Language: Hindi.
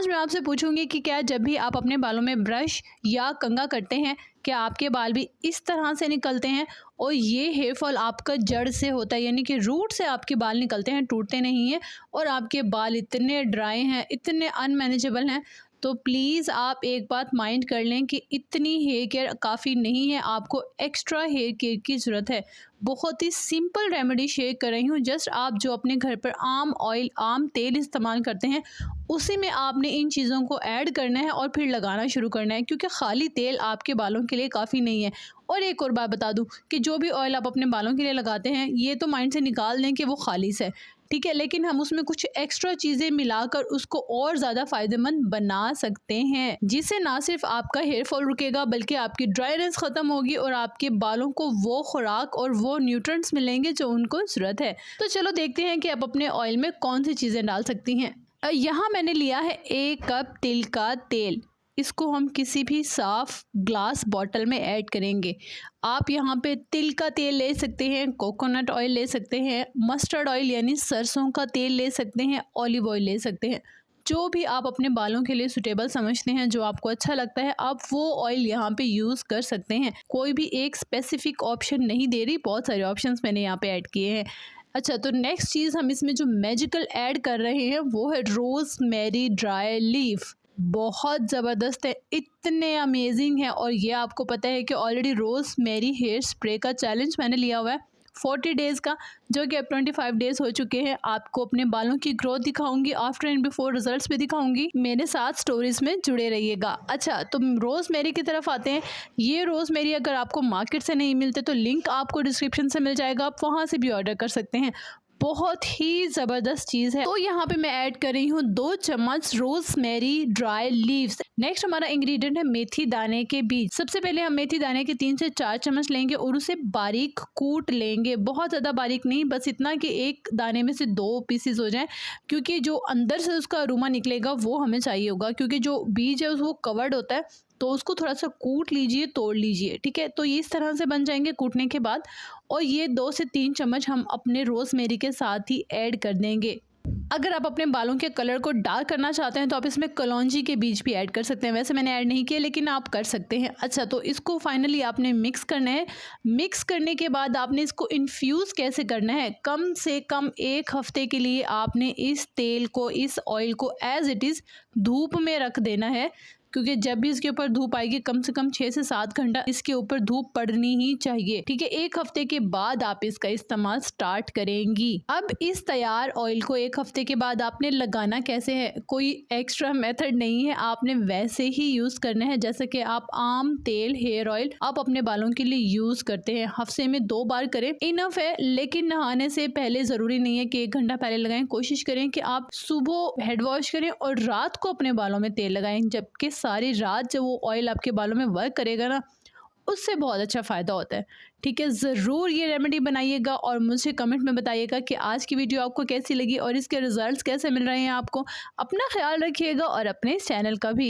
मैं आपसे पूछूंगी कि क्या जब भी आप अपने बालों में ब्रश या कंघा करते हैं, क्या आपके बाल भी इस तरह से निकलते हैं? और ये हेयर फॉल आपका जड़ से होता है, यानी कि रूट से आपके बाल निकलते हैं, टूटते नहीं हैं और आपके बाल इतने ड्राई हैं, इतने अनमैनेजेबल हैं। तो प्लीज़ आप एक बात माइंड कर लें कि इतनी हेयर केयर काफ़ी नहीं है, आपको एक्स्ट्रा हेयर केयर की ज़रूरत है। बहुत ही सिंपल रेमेडी शेयर कर रही हूँ। जस्ट आप जो अपने घर पर आम ऑयल, आम तेल इस्तेमाल करते हैं, उसी में आपने इन चीज़ों को ऐड करना है और फिर लगाना शुरू करना है, क्योंकि खाली तेल आपके बालों के लिए काफ़ी नहीं है। और एक और बात बता दूं कि जो भी ऑयल आप अपने बालों के लिए लगाते हैं, ये तो माइंड से निकाल दें कि वो खालिस है, ठीक है, लेकिन हम उसमें कुछ एक्स्ट्रा चीज़ें मिलाकर उसको और ज़्यादा फ़ायदेमंद बना सकते हैं, जिससे ना सिर्फ आपका हेयर फॉल रुकेगा बल्कि आपकी ड्राइनेस ख़त्म होगी और आपके बालों को वो खुराक और वो न्यूट्रिएंट्स मिलेंगे जो उनको ज़रूरत है। तो चलो देखते हैं कि आप अपने ऑयल में कौन सी चीज़ें डाल सकती हैं। यहाँ मैंने लिया है 1 कप तिल का तेल। इसको हम किसी भी साफ़ ग्लास बॉटल में ऐड करेंगे। आप यहाँ पे तिल का तेल ले सकते हैं, कोकोनट ऑयल ले सकते हैं, मस्टर्ड ऑयल यानी सरसों का तेल ले सकते हैं, ऑलिव ऑयल ले सकते हैं। जो भी आप अपने बालों के लिए सुटेबल समझते हैं, जो आपको अच्छा लगता है, आप वो ऑयल यहाँ पे यूज़ कर सकते हैं। कोई भी एक स्पेसिफिक ऑप्शन नहीं दे रही, बहुत सारे ऑप्शंस मैंने यहाँ पे ऐड किए हैं। अच्छा, तो नेक्स्ट चीज़ हम इसमें जो मैजिकल ऐड कर रहे हैं वो है रोज़ मैरी ड्राई लीफ। बहुत ज़बरदस्त है, इतने अमेजिंग है। और ये आपको पता है कि ऑलरेडी रोज़ मैरी हेयर स्प्रे का चैलेंज मैंने लिया हुआ है 40 डेज़ का, जो कि अब 25 डेज़ हो चुके हैं। आपको अपने बालों की ग्रोथ दिखाऊंगी, आफ्टर एंड बिफोर रिजल्ट्स भी दिखाऊंगी। मेरे साथ स्टोरीज में जुड़े रहिएगा। अच्छा, तो रोज़ मैरी की तरफ आते हैं। ये रोज़ मैरी अगर आपको मार्केट से नहीं मिलते तो लिंक आपको डिस्क्रिप्शन से मिल जाएगा, आप वहाँ से भी ऑर्डर कर सकते हैं। बहुत ही ज़बरदस्त चीज़ है। तो यहाँ पे मैं ऐड कर रही हूँ 2 चम्मच रोज़ मैरी ड्राई लीव्स। नेक्स्ट हमारा इंग्रेडिएंट है मेथी दाने के बीज। सबसे पहले हम मेथी दाने के 3 से 4 चम्मच लेंगे और उसे बारीक कूट लेंगे। बहुत ज़्यादा बारीक नहीं, बस इतना कि एक दाने में से 2 पीसेस हो जाएं, क्योंकि जो अंदर से उसका अरोमा निकलेगा वो हमें चाहिए होगा, क्योंकि जो बीज है वो कवर्ड होता है। तो उसको थोड़ा सा कूट लीजिए, तोड़ लीजिए, ठीक है। तो ये इस तरह से बन जाएंगे कूटने के बाद। और ये 2 से 3 चम्मच हम अपने रोज़ मैरी के साथ ही ऐड कर देंगे। अगर आप अपने बालों के कलर को डार्क करना चाहते हैं तो आप इसमें कलौंजी के बीज भी ऐड कर सकते हैं। वैसे मैंने ऐड नहीं किया, लेकिन आप कर सकते हैं। अच्छा, तो इसको फाइनली आपने मिक्स करना है। मिक्स करने के बाद आपने इसको इन्फ्यूज़ कैसे करना है, कम से कम 1 हफ्ते के लिए आपने इस तेल को, इस ऑयल को एज इट इज़ धूप में रख देना है, क्योंकि जब भी इसके ऊपर धूप आएगी कम से कम 6 से 7 घंटा इसके ऊपर धूप पड़नी ही चाहिए, ठीक है। 1 हफ्ते के बाद आप इसका इस्तेमाल स्टार्ट करेंगी। अब इस तैयार ऑयल को 1 हफ्ते के बाद आपने लगाना कैसे है, कोई एक्स्ट्रा मेथड नहीं है, आपने वैसे ही यूज़ करना है जैसे कि आप आम तेल हेयर ऑयल आप अपने बालों के लिए यूज़ करते हैं। हफ्ते में 2 बार करें, इनफ है। लेकिन नहाने से पहले ज़रूरी नहीं है कि 1 घंटा पहले लगाएं। कोशिश करें कि आप सुबह हेड वॉश करें और रात को अपने बालों में तेल लगाएं, जबकि सारी रात जब वो ऑयल आपके बालों में वर्क करेगा ना, उससे बहुत अच्छा फ़ायदा होता है, ठीक है। ज़रूर ये रेमेडी बनाइएगा और मुझे कमेंट में बताइएगा कि आज की वीडियो आपको कैसी लगी और इसके रिजल्ट्स कैसे मिल रहे हैं आपको। अपना ख्याल रखिएगा और अपने चैनल का भी।